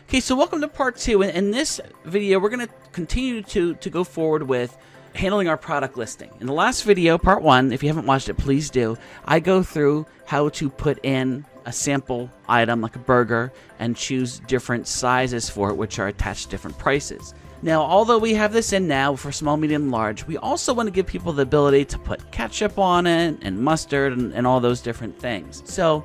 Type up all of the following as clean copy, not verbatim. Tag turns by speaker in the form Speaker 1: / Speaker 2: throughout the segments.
Speaker 1: Okay, so welcome to part 2. In this video, we're going to continue to go forward with handling our product listing. In the last video, part 1, if you haven't watched it, please do. I go through how to put in a sample item like a burger and choose different sizes for it, which are attached to different prices. Now, although we have this in now for small, medium, large, we also want to give people the ability to put ketchup on it and mustard and all those different things. So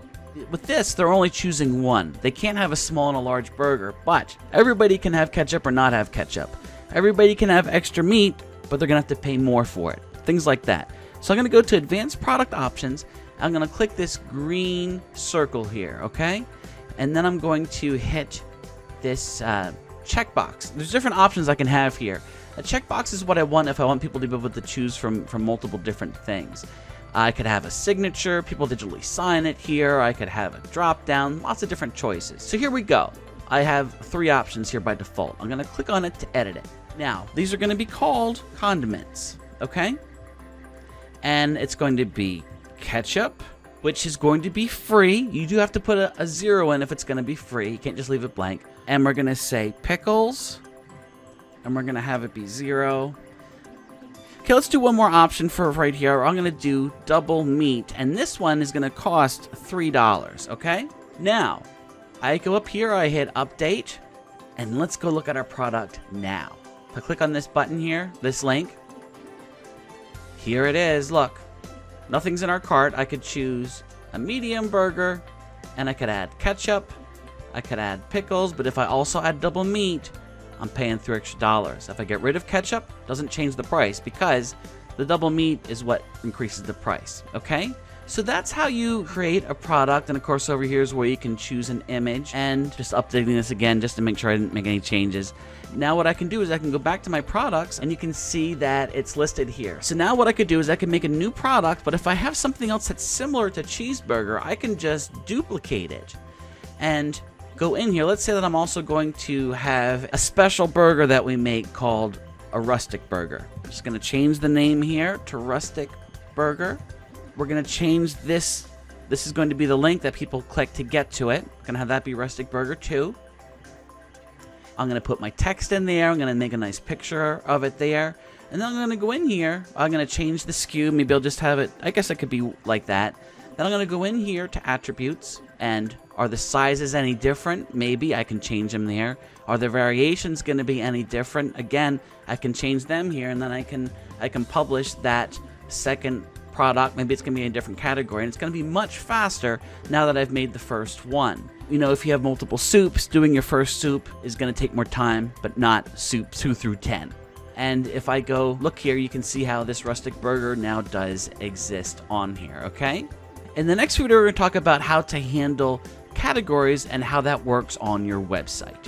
Speaker 1: with this, they're only choosing one. They can't have a small and a large burger, but everybody can have ketchup or not have ketchup. Everybody can have extra meat, but they're going to have to pay more for it. Things like that. So I'm going to go to Advanced Product Options. I'm going to click this green circle here, okay? And then I'm going to hit this checkbox. There's different options I can have here. A checkbox is what I want if I want people to be able to choose from multiple different things. I could have a signature, people digitally sign it here. I could have a drop down, lots of different choices. So here we go. I have 3 options here by default. I'm going to click on it to edit it. Now, these are going to be called condiments, okay? And it's going to be ketchup, which is going to be free. You do have to put a 0 in if it's going to be free. You can't just leave it blank. And we're going to say pickles, and we're going to have it be 0. Okay, let's do one more option for right here. I'm going to do double meat, and this one is going to cost $3, okay? Now, I go up here, I hit update, and let's go look at our product now. If I click on this button here, this link, here it is, look. Nothing's in our cart. I could choose a medium burger, and I could add ketchup, I could add pickles, but if I also add double meat, I'm paying $3 extra. If I get rid of ketchup, doesn't change the price because the double meat is what increases the price, okay? So that's how you create a product, and of course over here is where you can choose an image, and just updating this again just to make sure I didn't make any changes. Now what I can do is I can go back to my products, and you can see that it's listed here. So now what I could do is I can make a new product, but if I have something else that's similar to cheeseburger, I can just duplicate it and go in here. Let's say that I'm also going to have a special burger that we make called a rustic burger. I'm just going to change the name here to rustic burger. We're going to change this. This is going to be the link that people click to get to it. I'm going to have that be rustic burger too. I'm going to put my text in there. I'm going to make a nice picture of it there. And then I'm going to go in here. I'm going to change the SKU. Maybe I'll just have it, I guess it could be like that. Then I'm going to go in here to attributes, and are the sizes any different? Maybe I can change them there. Are the variations going to be any different? Again, I can change them here, and then I can publish that second product. Maybe it's going to be in a different category, and it's going to be much faster now that I've made the first one. You know, if you have multiple soups, doing your first soup is going to take more time, but not soup 2 through 10. And if I go look here, you can see how this rustic burger now does exist on here, okay? In the next video, we're going to talk about how to handle categories and how that works on your website.